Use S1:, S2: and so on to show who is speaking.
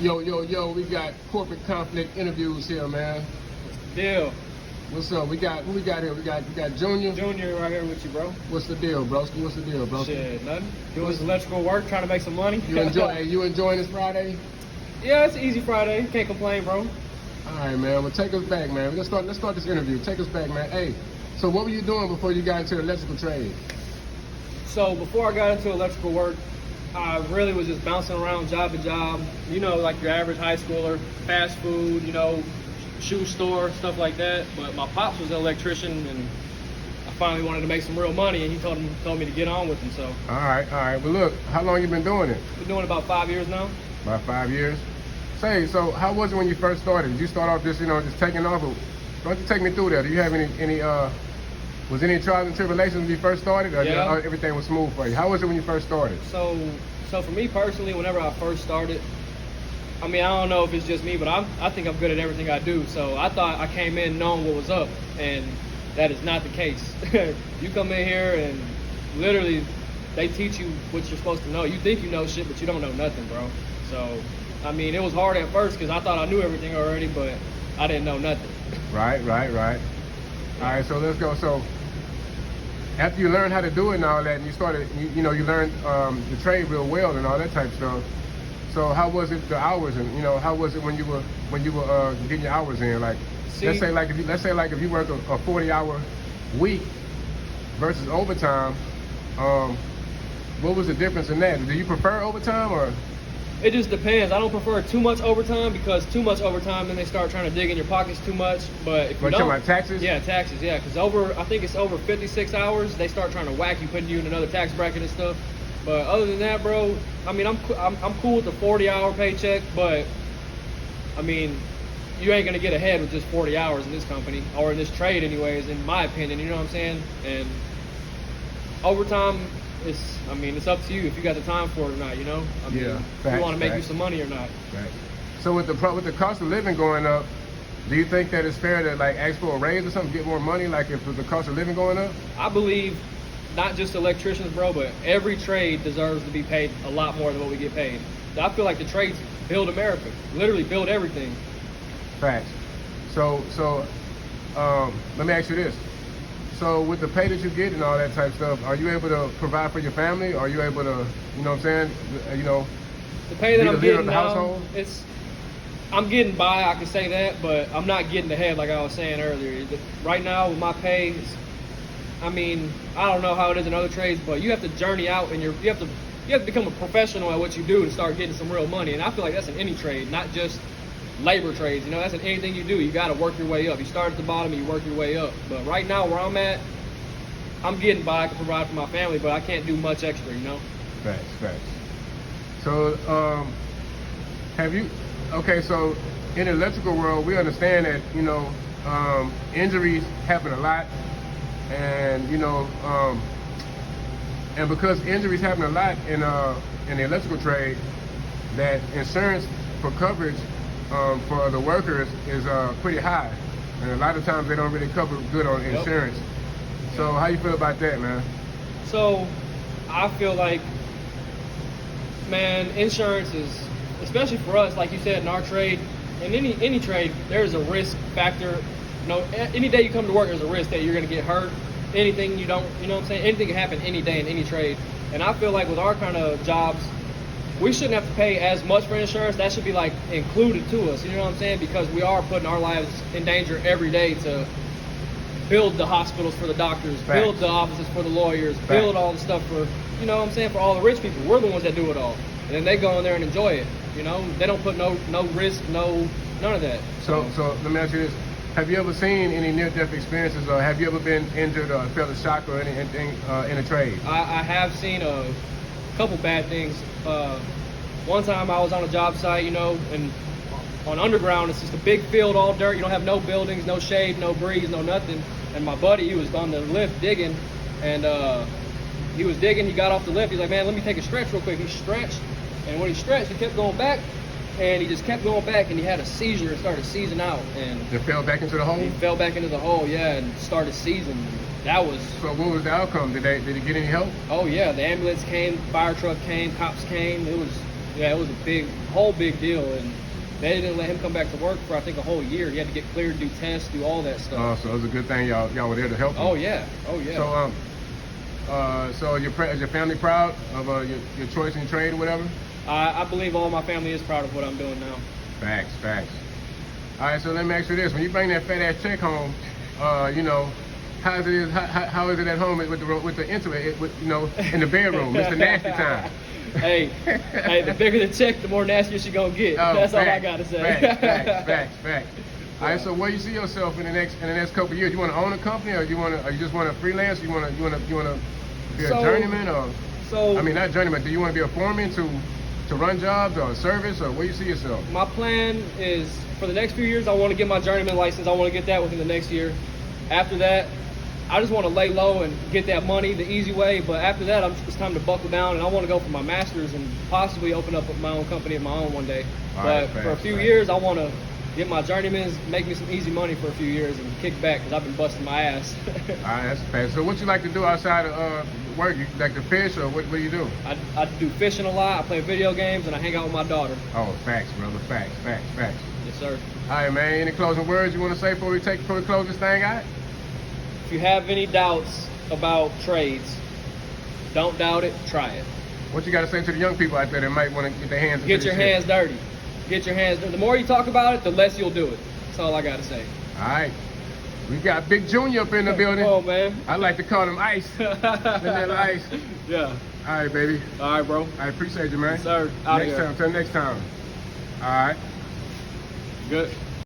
S1: Yo, we got corporate conflict interviews here, man.
S2: Deal.
S1: What's up? Who we got here? We got Junior.
S2: Junior right here with you, bro.
S1: What's the deal, broski? What's the deal, bro?
S2: Shit, nothing. Doing this electrical work, trying to make some money.
S1: You enjoying this Friday?
S2: Yeah, it's an easy Friday. Can't complain, bro.
S1: All right, man. Well, take us back, man. Let's start this interview. Take us back, man. Hey, so what were you doing before you got into the electrical trade?
S2: So before I got into electrical work, I really was just bouncing around job to job. You know, like your average high schooler, fast food, shoe store, stuff like that. But my pops was an electrician, and I finally wanted to make some real money, and he told me to get on with him. So.
S1: All right. Well, look, how long you been doing it?
S2: Been doing it about 5 years now.
S1: About 5 years. Say, so how was it when you first started? Did you start off just taking off? Or, why don't you take me through that? Do you have any was any trials and tribulations when you first started, or everything was smooth for you? How was it when you first started?
S2: So for me personally, whenever I first started, I mean, I don't know if it's just me, but I think I'm good at everything I do. So I thought I came in knowing what was up, and that is not the case. You come in here and literally they teach you what you're supposed to know. You think you know shit, but you don't know nothing, bro. So, I mean, it was hard at first because I thought I knew everything already, but I didn't know nothing.
S1: Right. All right, so let's go. So after you learned how to do it and all that, and you started, you learned the trade real well and all that type of stuff. So how was it the hours, and how was it when you were getting your hours in? Like, let's say if you work a 40-hour week versus overtime, what was the difference in that? Do you prefer overtime or?
S2: It just depends. I don't prefer too much overtime, because too much overtime, then they start trying to dig in your pockets too much. But if you don't,
S1: about taxes?
S2: Yeah, taxes. Yeah, because I think it's over 56 hours, they start trying to whack you, putting you in another tax bracket and stuff. But other than that, bro, I mean, I'm cool with the 40-hour paycheck, but I mean, you ain't gonna get ahead with just 40 hours in this company, or in this trade, anyways. In my opinion, you know what I'm saying? And overtime, it's up to you if you got the time for it or not, I mean, if you want to make you some money or not.
S1: Right. So with the cost of living going up, do you think that it's fair to like ask for a raise or something, get more money, like if the cost of living going up?
S2: I believe not just electricians, bro, but every trade deserves to be paid a lot more than what we get paid. I feel like the trades build America, literally build everything.
S1: Facts. So let me ask you this. So with the pay that you get and all that type of stuff, are you able to provide for your family? Are you able to,
S2: the pay that I'm getting now,
S1: household?
S2: I'm getting by, I can say that, but I'm not getting ahead like I was saying earlier. Right now with my pay, I mean, I don't know how it is in other trades, but you have to journey out, and you have to become a professional at what you do to start getting some real money. And I feel like that's in any trade, not just labor trades. That's in anything you do. You got to work your way up. You start at the bottom and you work your way up. But right now where I'm at, I'm getting by. I can provide for my family, but I can't do much extra,
S1: Facts. So so in the electrical world, we understand that injuries happen a lot, and and because injuries happen a lot in the electrical trade, that insurance for coverage for the workers is pretty high, and a lot of times they don't really cover good on insurance. So how you feel about that, man?
S2: So I feel like, man, insurance is, especially for us, like you said, in our trade, in any trade, there's a risk factor. Any day you come to work, there's a risk that you're gonna get hurt. Anything you don't, you know what I'm saying? Anything can happen any day in any trade. And I feel like with our kind of jobs, we shouldn't have to pay as much for insurance. That should be like included to us, you know what I'm saying? Because we are putting our lives in danger every day to build the hospitals for the doctors, build the offices for the lawyers, build all the stuff for, you know what I'm saying, for all the rich people. We're the ones that do it all. And then they go in there and enjoy it, They don't put no risk, none of that.
S1: So let me ask you this. Have you ever seen any near-death experiences, or have you ever been injured or felt a shock or anything in a trade?
S2: I have seen a couple bad things. One time I was on a job site, and on underground, it's just a big field, all dirt. You don't have no buildings, no shade, no breeze, no nothing. And my buddy, he was on the lift digging, and he was digging. He got off the lift. He's like, man, let me take a stretch real quick. He stretched, and when he stretched, he kept going back, and he just kept going back, and he had a seizure and started seizing out. And
S1: it fell back into the hole?
S2: He fell back into the hole, yeah, and started seizing. That was...
S1: So what was the outcome? Did he get any help?
S2: Oh, yeah. The ambulance came, fire truck came, cops came. It was Yeah, it was a whole big deal, and they didn't let him come back to work for I think a whole year. He had to get cleared, do tests, do all that stuff.
S1: Oh, so it was a good thing y'all were there to help him.
S2: Oh yeah, oh yeah.
S1: So is your family proud of your choice in trade or whatever?
S2: I believe all my family is proud of what I'm doing now.
S1: Facts. All right, so let me ask you this: when you bring that fat ass check home, you know, how is it at home with the intimate, in the bedroom? It's the nasty time.
S2: hey, the bigger the check, the more nastier she gonna get.
S1: Oh,
S2: That's all I gotta say.
S1: Facts. All right, so where you see yourself in the next couple of years? You want to own a company, or you just want to freelance? You want to be a journeyman, or I mean not journeyman. Do you want to be a foreman to run jobs or a service, or where you see yourself?
S2: My plan is for the next few years, I want to get my journeyman license. I want to get that within the next year. After that, I just want to lay low and get that money the easy way. But after that, it's time to buckle down, and I want to go for my master's and possibly open up my own company of my own one day. But for a few years, I want to get my journeyman's, make me some easy money for a few years, and kick back because I've been busting my ass.
S1: All right, that's fast. So what you like to do outside of work? You like to fish, or what do you do?
S2: I do fishing a lot. I play video games, and I hang out with my daughter.
S1: Oh, facts, brother. Facts.
S2: Yes, sir.
S1: All right, man. Any closing words you want to say before we close this thing out?
S2: If you have any doubts about trades, don't doubt it. Try it.
S1: What you got to say to the young people out there that might want to get their hands?
S2: Get your hands dirty. Get your hands dirty. The more you talk about it, the less you'll do it. That's all I got to say.
S1: All right. We got Big Junior up in the building.
S2: Oh, man.
S1: I like to call him Ice. Vanilla Ice.
S2: Yeah.
S1: All right, baby.
S2: All right, bro.
S1: I appreciate you, man.
S2: Yes, sir.
S1: Next time. Till next time. All right.
S2: Good.